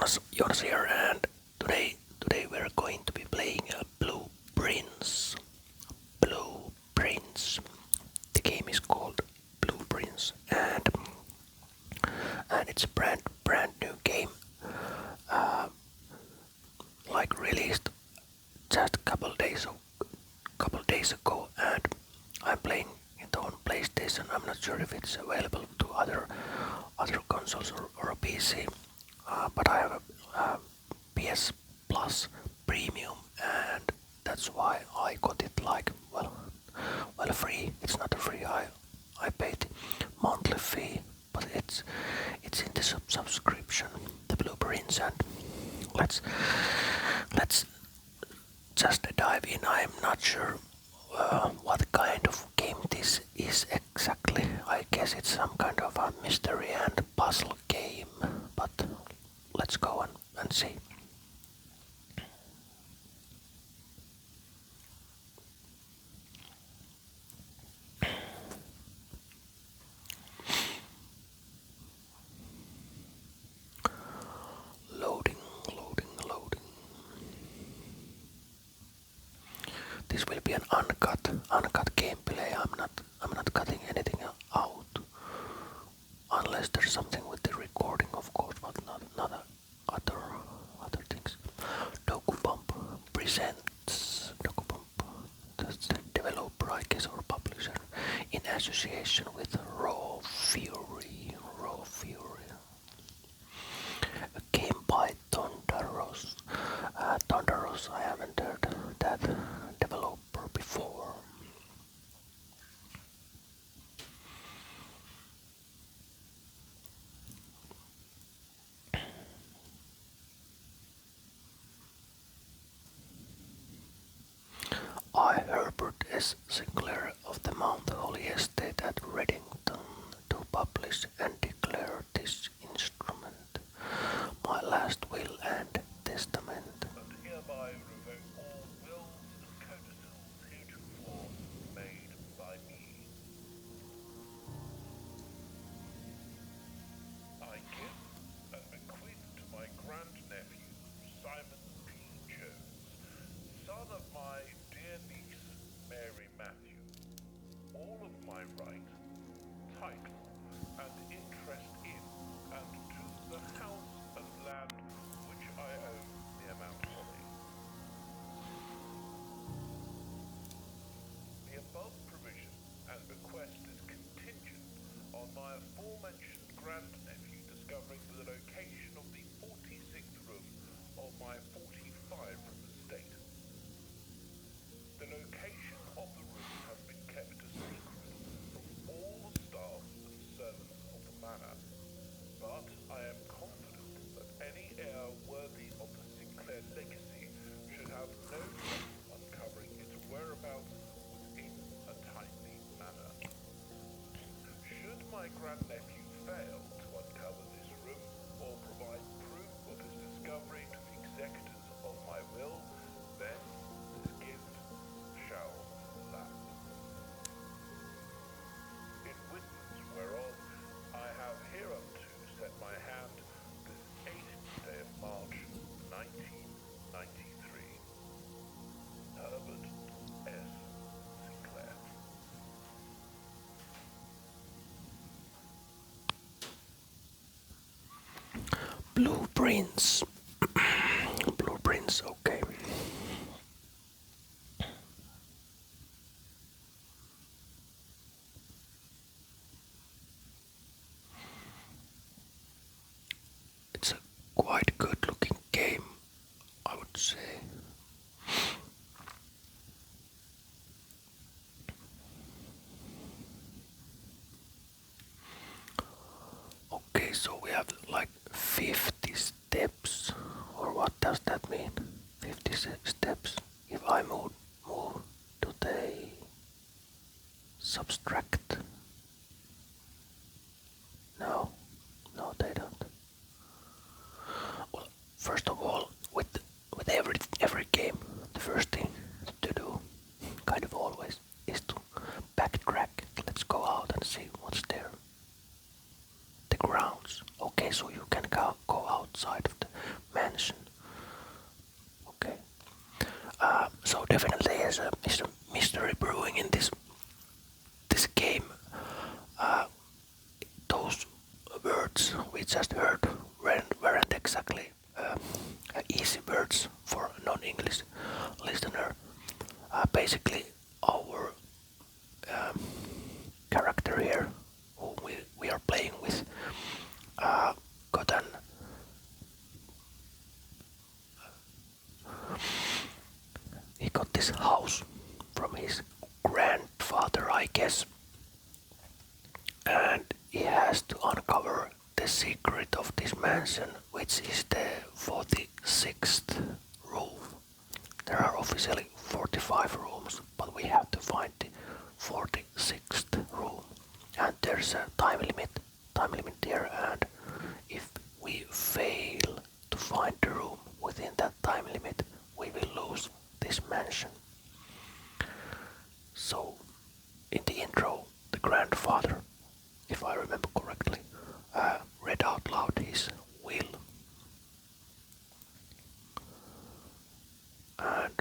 Jonas here, and today we're going to be playing Blueprints. Blueprints. The game is called Blueprints, and it's a brand new game, uh, like released just a couple days ago, and I'm playing it on PlayStation. I'm not sure if it's available to other consoles or a PC. But I have a PS Plus Premium, and that's why I got it like free. It's not a free. I paid monthly fee, but it's in the subscription, the Blueprints, and let's just dive in. I'm not sure what kind of game this is exactly. I guess it's some kind of a mystery and puzzle game, but let's go and see. Loading. This will be an uncut gameplay. I'm not cutting anything out, unless there's something with the recording, of course, but not other things. Dokubump presents Dokubump. That's the developer, I guess, or publisher, in association with Raw Fury. A game by Tondaros. Tondaros, I haven't heard that developer before. I, Herbert S. Sinclair of the Mount Holly Estate at Reddington, do publish and declare this instrument, my last will and testament. And hereby revoke all wills and codicils heretofore made by me. I give and bequeath to my grandnephew, Simon P. Jones, son of my dear niece, Mary Matthew, all of my right, title, and interest in, and to the house and land which I own near Mount Holly. The above provision and bequest is contingent on my aforementioned grandnephew discovering the location of the 46th room of my 45-room estate. The location of the room has been kept a secret from all the staff and servants of the manor, but I am confident that any heir worthy of the Sinclair legacy should have no trouble uncovering its whereabouts within a timely manner. Should my grandnephew fail to uncover this room or provide proof of his discovery to the executors of my will, then this gift shall lapse. In witness whereof I have hereunto set my hand this 8th day of March, 1993. Herbert S. Sinclair. Blueprints. Blueprints, okay. It's a quite good looking game, I would say. Okay, so we have like 50 steps, or what does that mean? 50 steps. If I move do they subtract? No, they don't. Well, So definitely is a mystery brewing in this game. Those words we just heard weren't exactly easy words for a non-English listener. Basically, our character here, who we are playing with, got an he got this house from his grandfather, I guess, and he has to uncover the secret of this mansion, which is the 46th room. There are officially 45 rooms, but we have to find the 46th room, and there's a time limit here, and if we fail to find the room within that time limit, we will lose this mansion. So, in the intro, the grandfather, if I remember correctly, read out loud his will. And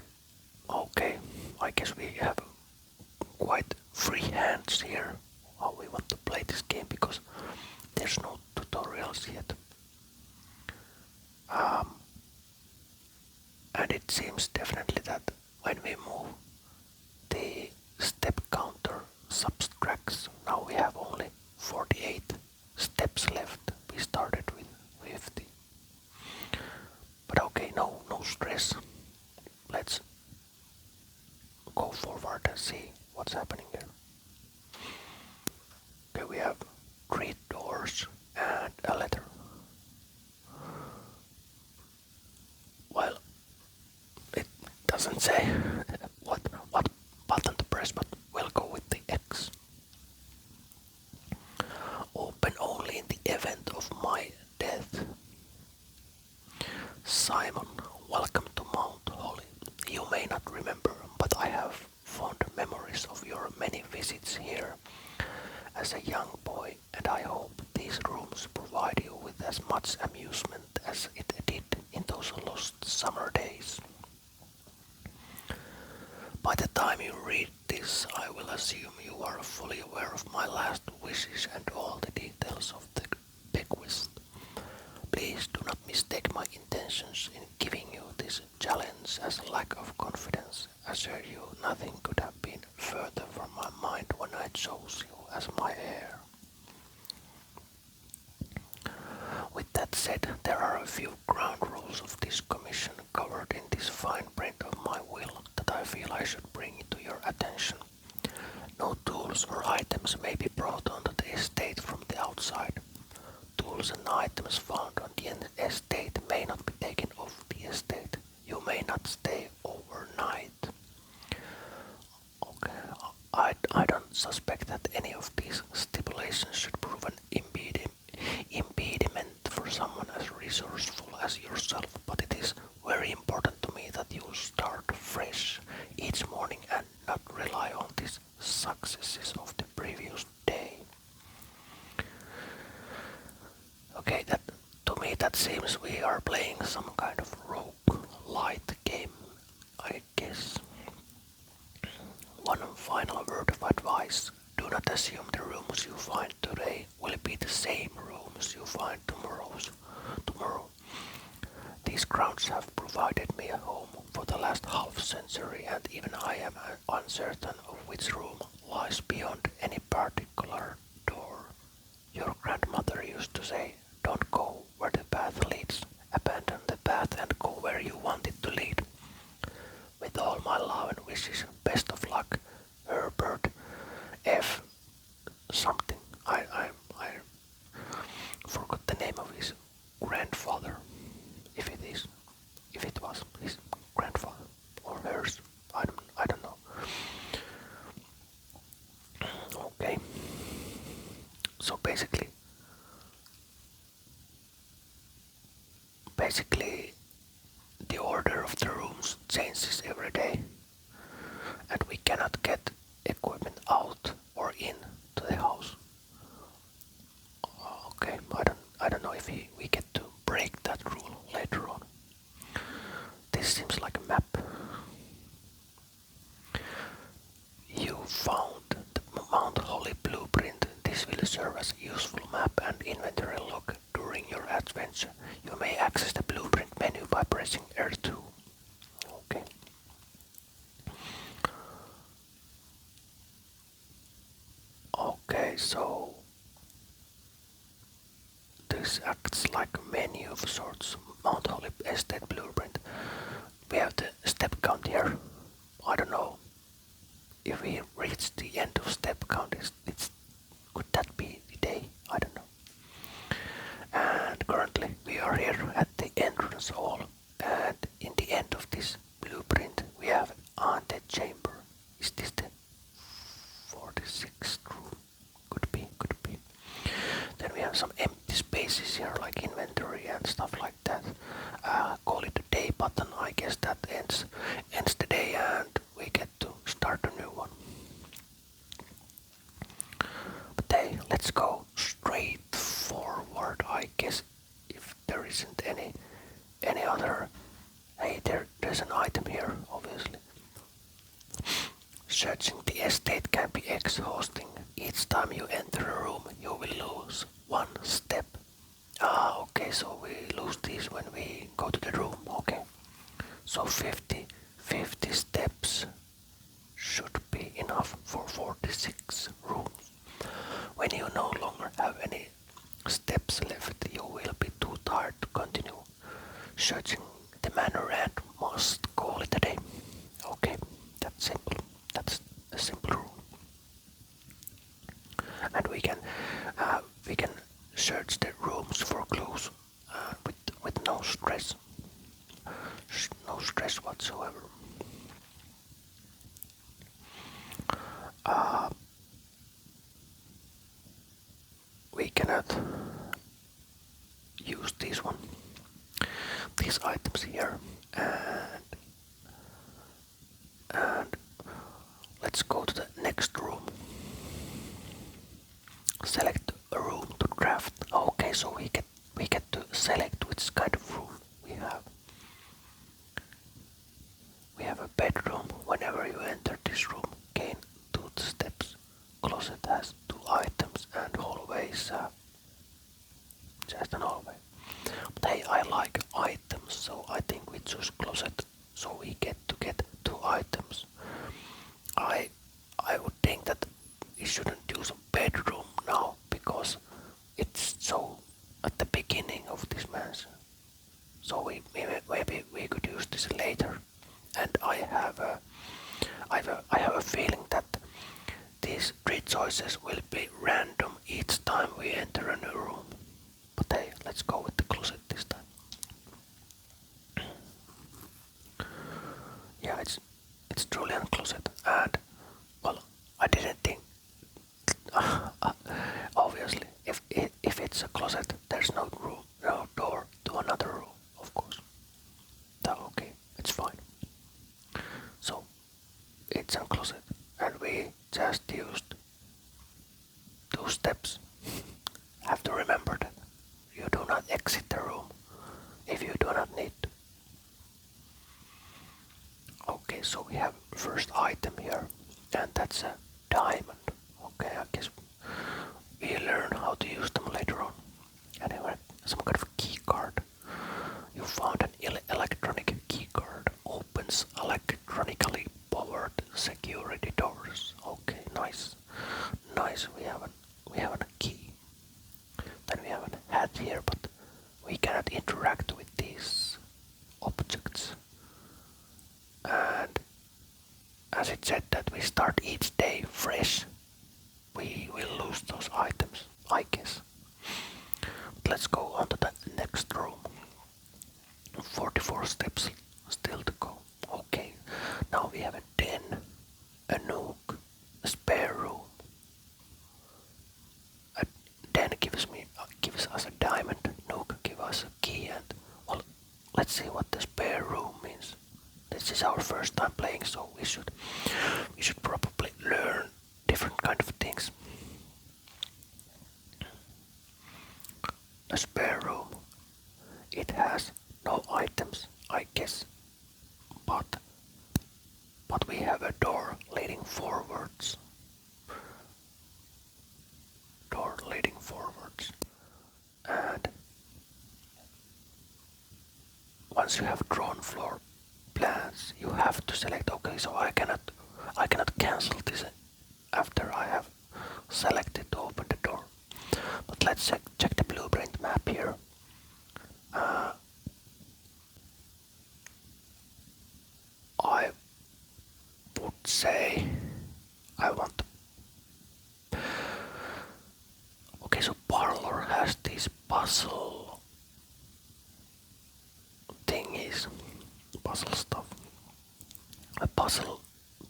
okay, I guess we have quite free hands here how we want to play this game because there's no tutorials yet. And it seems definitely that when we move, the step counter subtracts. Now we have only 48 steps left. We started with 50. But okay, no stress. Let's go forward and see what's happening here. Okay, we have 3 doors and a letter. Well, it doesn't say what button to press, but we'll go with the X. Open only in the event of my death. Simon, welcome to Mount Holly. You may not remember, but I have fond memories of your many visits here as a young boy, and I hope these rooms provide you with as much amusement as it did in those lost summer days. By the time you read this, I will assume you are fully aware of my last wishes and all the details of the bequest. Please do not mistake my intentions in giving you this challenge as a lack of confidence. I assure you nothing could have been further from my mind when I chose you as my heir. With that said, there are a few ground rules of this commission covered in this fine print of my will that I feel I should bring to your attention. No tools or items may be brought onto the estate from the outside. Tools and items found on the estate may not be taken off the estate. You may not stay overnight. Okay, I don't suspect that any of these stipulations should prove an impediment for someone as resourceful as yourself, but it is very important to me that you start fresh each morning and not rely on the successes of the previous day. Okay, to me that seems we are playing some kind of rogue-light game, I guess. One final word of advice. Do not assume the rooms you find today will be the same rooms you find tomorrow. These grounds have provided me a home for the last half century, and even I am uncertain of which room lies beyond any particular door. Your grandmother used to say, don't go where the path leads, abandon the path and go where you want it to lead. With all my love and wishes, best of luck, Herbert F. something. I forgot the name of his grandfather. If it was his grandfather or hers, I don't know. Okay. So basically, the order of the rooms changes every day, and we cannot get equipment out or in to the house. Okay, I don't know if we get to break that rule later on. This seems like a map. have the step count here. I don't know if we reach the end of step count. Could that be the day? I don't know. And currently we are here at the entrance hall, and in the end of this blueprint we have an antechamber. Is this the 46th room? Could be. Then we have some empty spaces here like inventory and stuff like that. Call it a day button. I guess that ends the day and we get to start a new one. But hey, let's go straight forward, I guess, if there isn't any other. Hey, there's an item here, obviously. Searching the estate can be exhausting. Each time you enter a room, you will lose one step. Okay, so we lose these when we go to the room, okay. So 50 steps should be enough for 46 rooms. When you no longer have any steps left, you will be too tired to continue searching the manor and must call it a day. Okay, that's simple. That's a simple rule. And we can search the rooms for clues with no stress. No stress whatsoever. We cannot use these items here, and let's go to the next room. Select a room to craft. Okay, so we get to select which kind of room we have. We have a bedroom. Whenever you enter this room, gain 2 steps. Closet has 2 items and hallway is just an hallway. But hey, I like items, so I think we choose closet, so we get 2 items. I would think that we shouldn't use a bedroom now because it's so at the beginning of this mansion. So maybe we could use this later. And I have a feeling that these 3 choices will be random each time we enter a new room. But hey, let's go with the closet this time. Yeah, it's truly a closet, and well, I didn't think. Obviously, if it's a closet, there's no room, no door to another room, of course. Okay, it's fine. So it's a closet, and we just used 2 steps. Have to remember that you do not exit the room if you do not need to. Okay, so we have first item here, and that's a diamond. Okay, I guess we learn how to use them later on. Anyway, some kind of key card. You found an electronic key card. Opens electronically powered security doors. Okay, nice. We have a key. Then we have a hat here, but we cannot interact with these objects. And as it said that we start each day fresh, we will lose those items, I guess. But let's go on to the next room. 44 steps still to go. Okay, now we have a den, a nook, a spare room. A den gives us a diamond, nook gives us a key, and well, let's see what the spare room means. This is our first time playing, so we should probably learn different kind of things. A spare room. It has no items, I guess, but we have a door leading forwards. And once you have drawn floor plans, you have to select. Okay, so I cannot cancel this after I have selected to open the door. But let's check the blueprint map here. say I want. Okay, so parlor has these puzzle thingies, puzzle stuff. A puzzle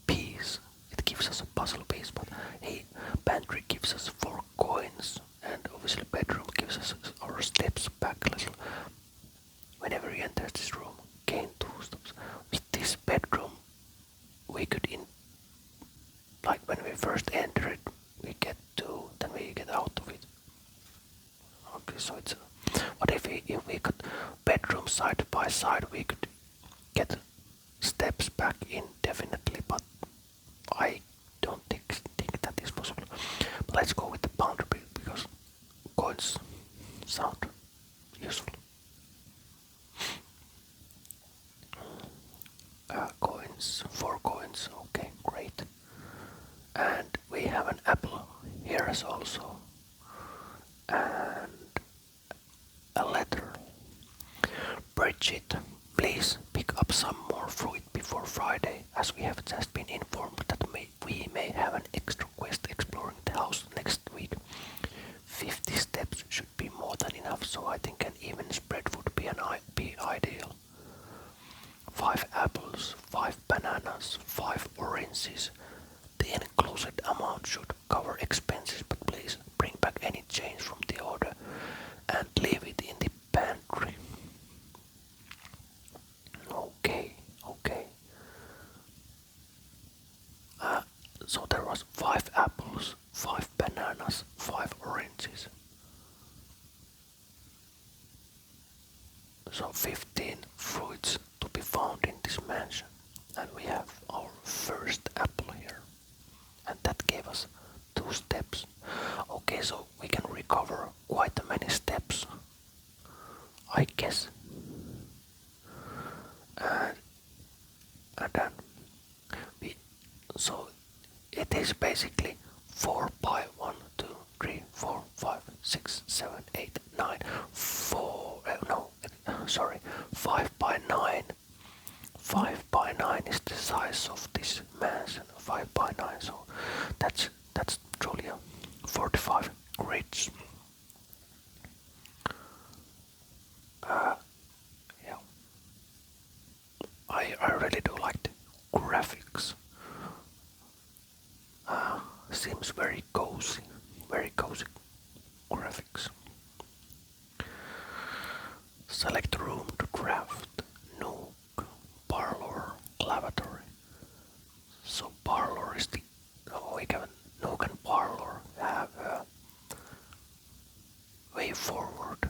piece. It gives us a puzzle piece, but a pantry gives us 4 coins, and obviously bedroom gives us our steps back a little. Whenever you enter this room, gain 2 steps. With this bedroom, we could like when we first enter it, we get 2, then we get out of it. Okay, so it's. What if we could bedroom side by side, we could get steps back indefinitely, but I don't think that is possible. But let's go with the boundary because coins sound useful. Coins, 4 coins, okay, great. And we have an apple here as also. And a letter. Bridget, please pick up some more fruit before Friday, as we have just been informed that we may have an extra quest exploring the house next week. 50 steps should be more than enough, so I think an even spread would be ideal. 5 apples, 5 bananas, 5 oranges. The enclosed amount should cover expenses, but please bring back any change from the order and leave it in the pantry. Okay. So there was 5 apples, 5 bananas, 5 oranges. So 15 fruits to be found in this mansion. And we have our first apple here. And that gave us 2 steps. Okay, so we can recover quite many steps, I guess. And then so it is basically 4 by 1, 2, 3, 4, 5, 6, 7, 8, 9, 5 by 9. 5 by 9 is the size of this mansion. 5 by 9, so that's truly a 45 grids. Yeah, I really do like the graphics. Seems very cozy graphics. Select room to craft, nook, parlor, lavatory. So parlor is the, we can nook and parlor have way forward.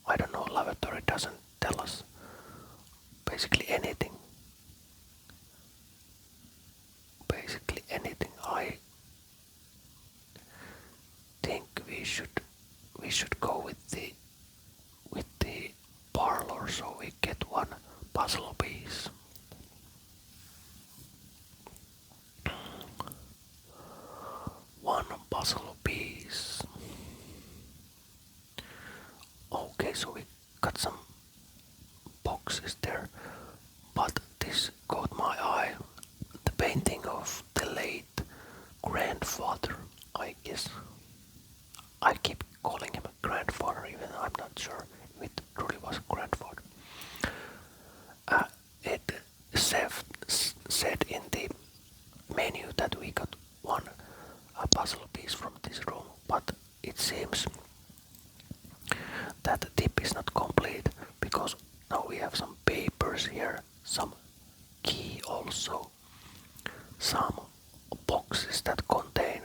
I don't know, lavatory doesn't tell us basically anything. I think we should go with the parlor, so we get 1 puzzle piece. Okay, so we got some boxes there, but this caught my eye. The painting of the late grandfather, I guess. I keep calling him a grandfather, even though I'm not sure if it truly was a grandfather. It said in the menu that we got 1 puzzle piece from this room, but it seems that the tip is not complete, because now we have some papers here, some key also, some boxes that contain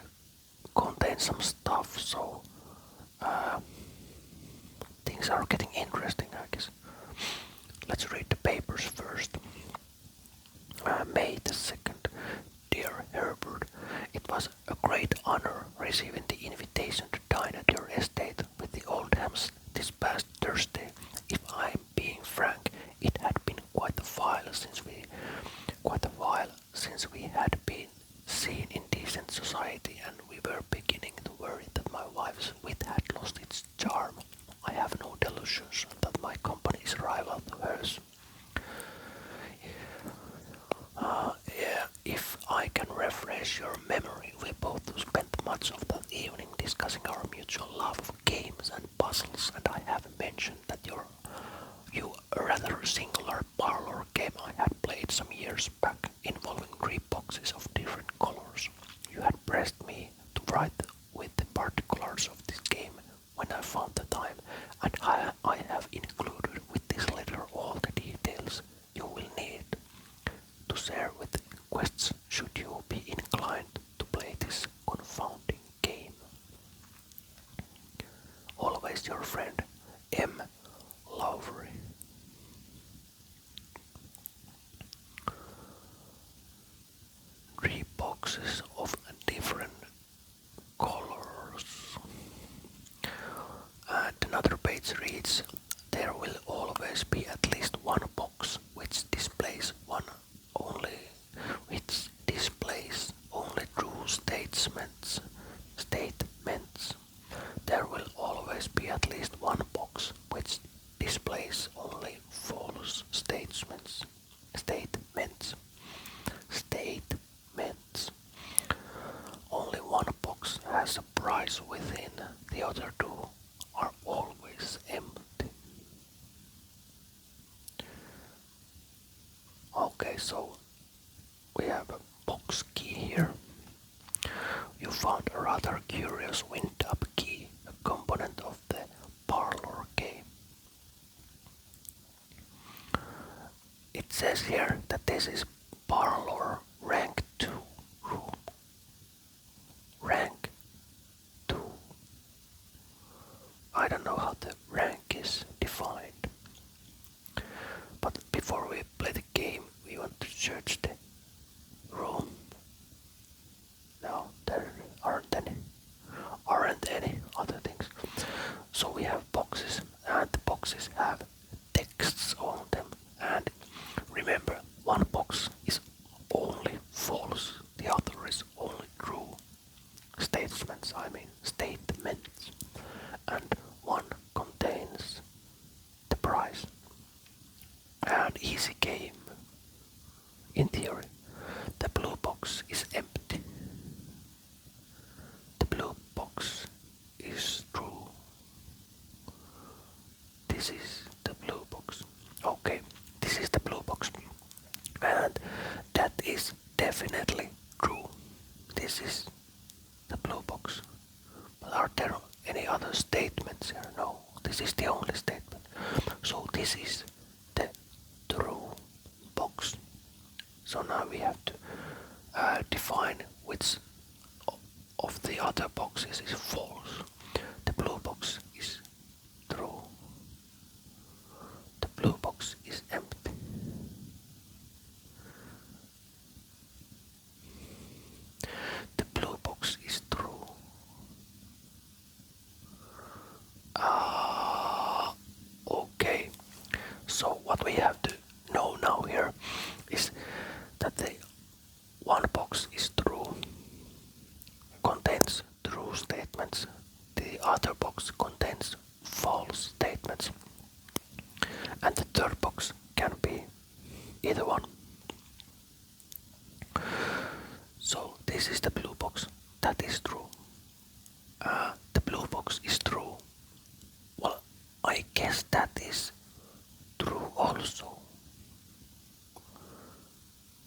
some stuff, so things are getting interesting, I guess. Let's read the papers first. May the 2nd. Dear Herbert, it was a great honor receiving the invitation to dine at your estate with the Oldhams this past Thursday. If I'm being frank, it had been quite a while since we had been seen in decent society, and we were beginning to worry that my wife's wit had lost its charm. I have no delusions that my company is rival to hers. mutual love of games and puzzles, and I have mentioned that you a rather singular parlor game I had played some years back involving 3 boxes of different colors. You had pressed me to write with the particulars of this game when I found the time, and I have included with this letter all the details you will need to share with quests should you be inclined to play this confounding game. Always your friend, M. Lowry. Three boxes of different colors. And another page reads, there will always be at least one box which displays only true statements. There will always be at least one box which displays only false statements. Only one box has a prize within, the other 2 are always empty. Okay, so we have a box key here. You found a rather curious wind-up key, a component of the parlor game. It says here that this is parlor rank 2 room. Rank 2. I don't know how the rank is defined. But before we play the game, we want to search the room. No, there aren't any other things. So we have boxes, and the boxes have texts on them. And remember, one box is only false, the other is only true. Statements. And one contains the prize. And easy game. In theory, the blue box is empty. The blue box is true. This is the blue box. Okay, this is the blue box. And that is definitely true. This is the blue box. But are there any other statements here? No, this is the only statement. So this is the true box. So now we have to define which of the other boxes is false. The blue box is true. The blue box is empty. The blue box is true. Okay. So what we have to know now here is that the one box is true, contains true statements. The other box contains false statements. And the third box can be either one. So this is the blue box. That is true. The blue box is true. Well, I guess that is true also.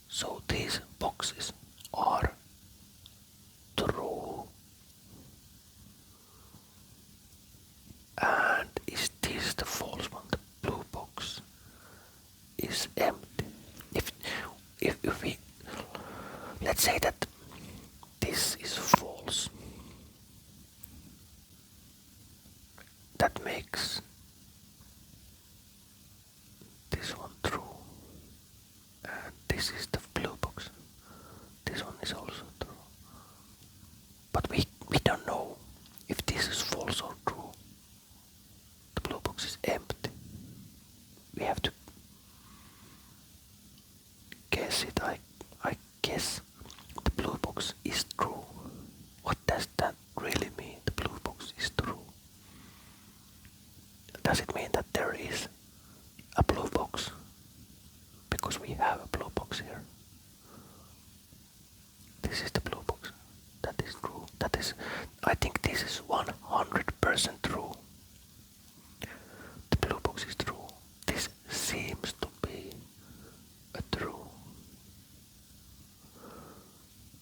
So these boxes are true. And is this the false one? The blue box is empty. If we let's say that this is false, that makes this one true. And this is the blue box. This one is also true. But we don't know if this is false or true. The blue box is empty. We have to guess it. I guess the blue box is true. What does that really mean? The blue box is true. Does it mean that there is a blue box? Because we have a blue box here. This is the blue box. That is true. I think this is 100% 100% true. The blue box is true. This seems to be a true.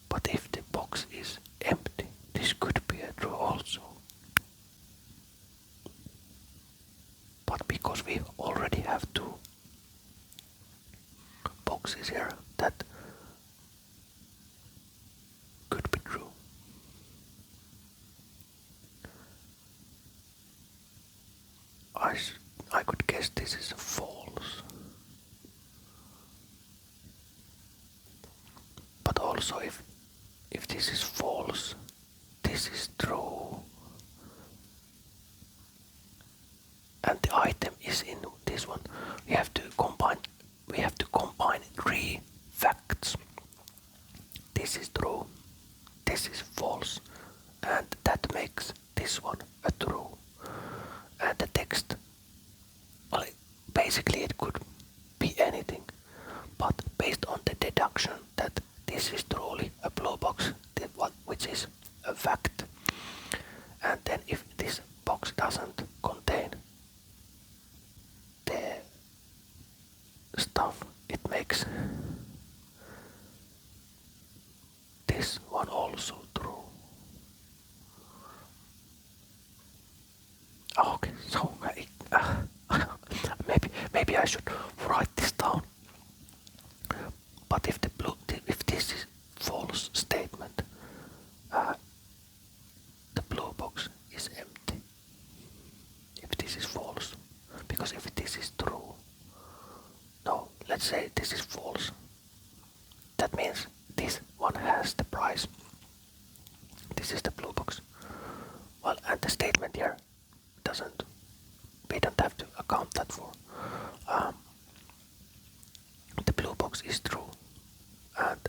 But if the box is empty, this could be a true also. But because we already have two boxes here, that could be true. I could guess this is false. But also if this is false, this is true. And the item is in this one. We have to combine three facts. This is true, this is false, and that makes this one a true. And the text, well, basically it could be anything, but based on the deduction that this is truly a blue box, which is a fact, and then if this box doesn't contain the stuff, it makes this one also true. Okay, so maybe I should write this down. But if this is false statement, the blue box is empty. If this is false, because if this is true, no, let's say this is false. That means this one has the prize. This is the blue box. Well, and the statement here we don't have to account that for. The blue box is true, and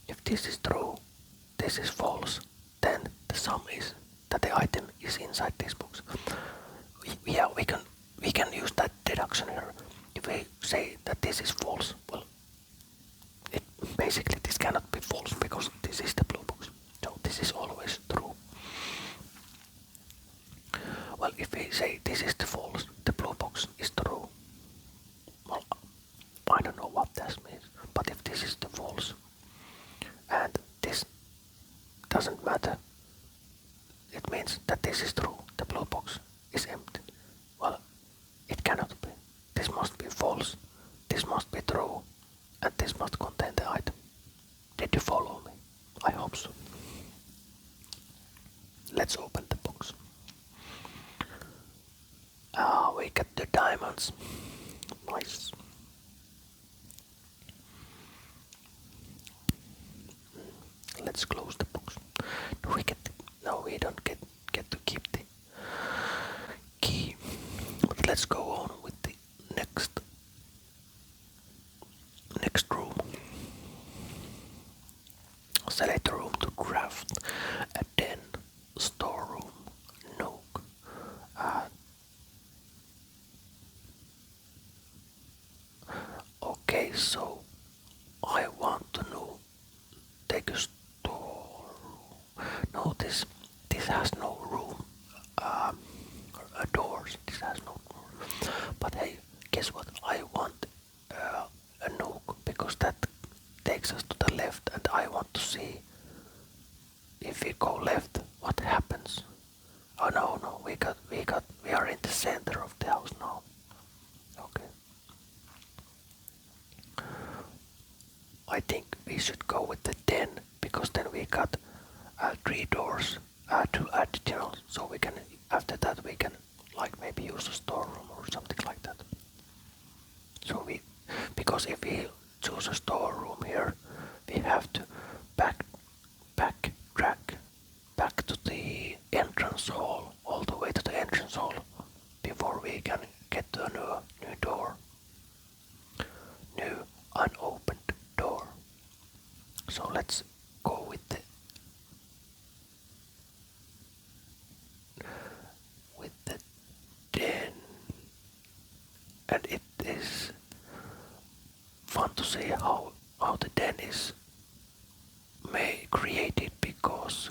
if this is true, this is false, then the sum is that the item is inside this box. We can use that deduction here. If we say that this is false, well, basically this cannot be false because this is the blue box. So this is always true. Well, if we say this is the false, the blue box is true. Well, I don't know what this means, but if this is the false, and this doesn't matter, it means that this is true, the blue box is empty. Well, it cannot be. This must be false, this must be true, and this must contain the item. Did you follow me? I hope so. Let's open the box. We got the diamonds. Nice. Let's close the box. We don't get to keep the key. But let's go on with the next room. Select a room to craft a den, storeroom, nook. Okay, so I want to know. Take a storeroom. No, this has no room. Doors. This has no door. But hey, guess what? I want a nook because that takes us to the left, and I want to see if we go left, what happens. Oh no, we are in the center of the house now. Okay. I think we should go with the den because then we got 3 doors, 2 additional, so we can, after that we can like maybe use a storeroom or something like that. So because if we choose a storeroom here, we have to backtrack back to the entrance hall, all the way to the entrance hall, before we can get to a new door, new unopened door. So let's go with the den, and it is fun to see how the den is created, because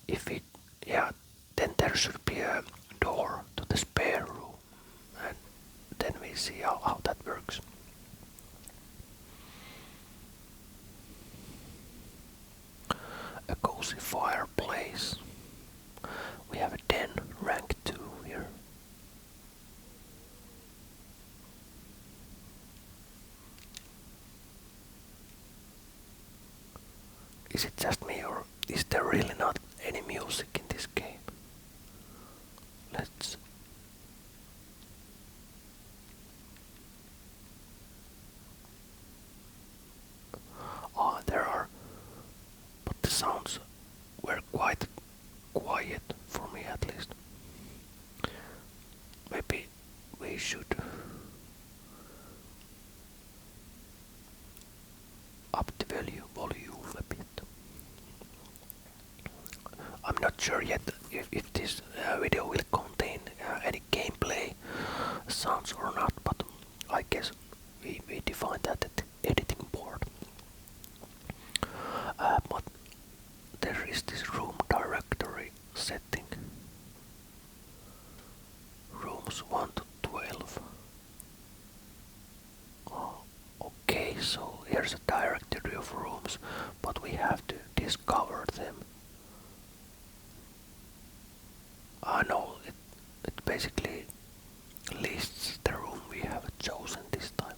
if we yeah, then there should be a door to the spare room, and then we see how that works. A cozy fireplace. We have a den, rank 2 here. Is it just me, or is there really not any music in this game? Let's... Ah, there are, but the sounds were quite quiet, for me at least. Maybe we should up the volume a bit. I'm not sure yet if this video will contain any gameplay sounds or not, but I guess we define that at the editing board. But there is this room directory setting. Rooms 1 to 12. Oh, okay, so here's a directory of rooms, but we have to discover them. No, it basically lists the room we have chosen this time.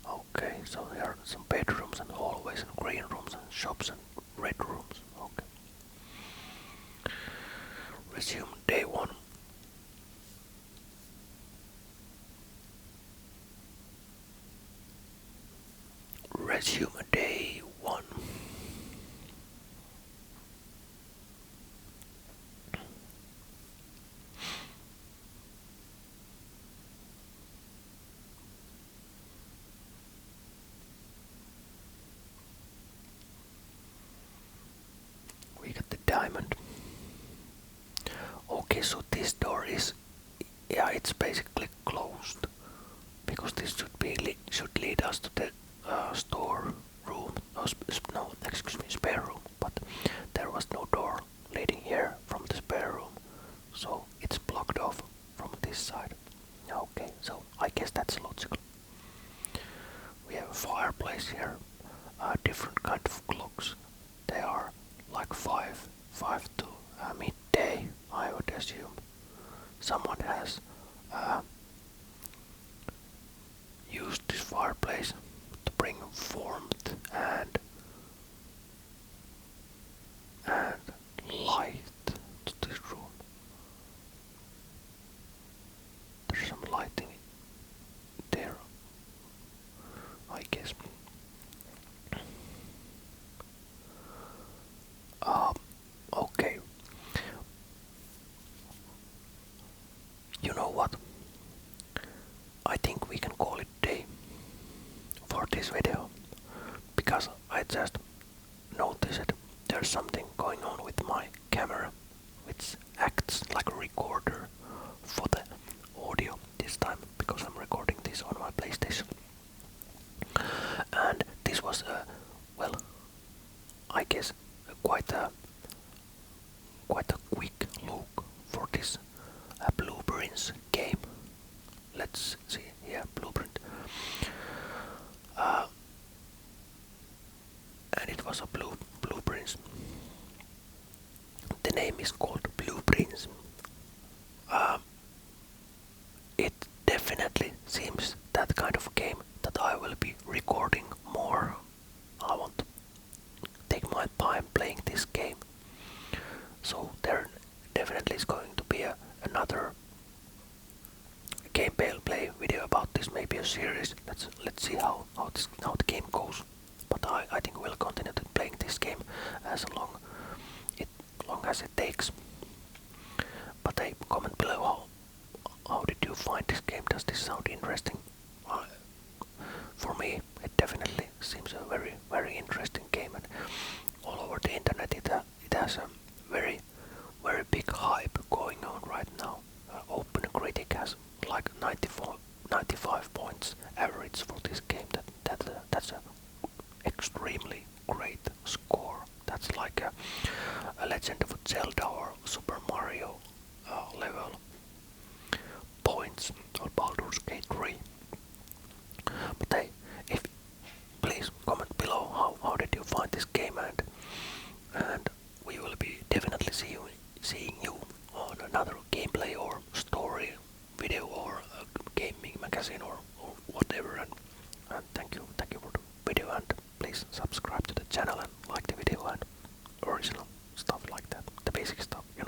Okay, so there are some bedrooms and hallways and green rooms and shops and red rooms. Okay. Resume day 1. Resume day 1. We got the diamond. Okay, so this door is, yeah, it's basically closed, because this should lead us to the store room. No, excuse me, spare room. But there was no door leading here from the spare room, so it's blocked off from this side. Okay, so I guess that's logical. We have a fireplace here. Different kind of clocks. They are like 5 to midday, I would assume. Someone has used this fireplace to bring warmth and light to this room. There's some lighting there, I guess. Okay. You know what? I think we can call it day for this video, because I just noticed there's something going on with my camera, which acts like a recorder for the audio this time, because I'm recording this on my PlayStation. And this was well, I guess quite a quick look for this Blueprints game. Let's see here, Blueprint. And it was a Blueprints. The name is called Blueprints. It definitely seems that kind of game that I will be recording more. I want to take my time playing this game. So there definitely is going to be another gameplay video about this, maybe a series. Let's see how the game goes. But I think we'll continue to playing this game as long as it takes. But comment below how did you find this game? Does this sound interesting? For me, it definitely seems a very interesting game, and all over the internet it has a very big hype going on right now. OpenCritic has like 95 points average for this game. That's a extremely great score. That's like or whatever. And thank you for the video, and please subscribe to the channel and like the video and original stuff like that, the basic stuff. Yeah.